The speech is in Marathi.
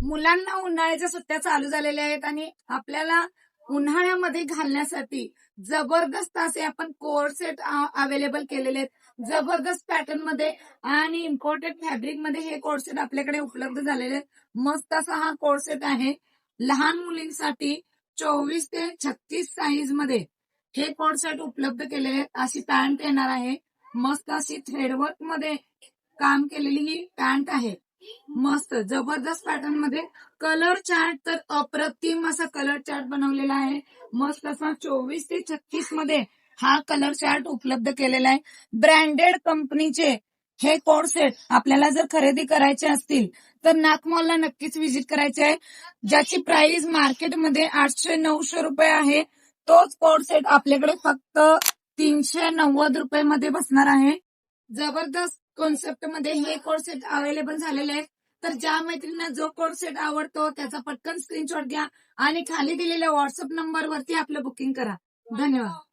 मुलांना उन्हाळ्याच्या सुट्ट्या चालू झालेल्या आहेत आणि आपल्याला उन्हाळ्यामध्ये घालण्यासाठी जबरदस्त असे आपण कोट सेट अवेलेबल केलेले आहेत. जबरदस्त पॅटर्न मध्ये आणि इम्पोर्टेड फॅब्रिक मध्ये हे कोट सेट आपल्याकडे उपलब्ध झालेले आहेत. मस्त असा हा कोट सेट आहे. लहान मुलींसाठी 24 ते 36 साईज मध्ये हे कोट सेट उपलब्ध केलेले आहेत. अशी पॅन्ट येणार आहे. मस्त अशी थ्रेडवर्क मध्ये काम केलेली ही पॅन्ट आहे. मस्त जबरदस्त पॅटर्न मध्ये कलर चार्ट तर अप्रतिम असा कलर चार्ट बनवलेला आहे. मस्त असा 24 ते 36 मध्ये हा कलर चार्ट उपलब्ध केलेला आहे. ब्रँडेड कंपनीचे हे कोट सेट आपल्याला जर खरेदी करायचे असतील तर नागमॉलला नक्कीच व्हिजिट करायचे आहे. ज्याची प्राइस मार्केटमध्ये 800-900 रुपये आहे, तोच कोट सेट आपल्याकडे फक्त 390 रुपये मध्ये बसणार आहे. जबरदस्त कॉन्सेप्ट मध्ये हे कोट सेट अवेलेबल झालेले आहेत. तर ज्या मैत्रिणींना जो कोट सेट आवडतो त्याचा पटकन स्क्रीनशॉट घ्या आणि खाली दिलेल्या व्हॉट्सअप नंबरवरती आपलं बुकिंग करा. धन्यवाद.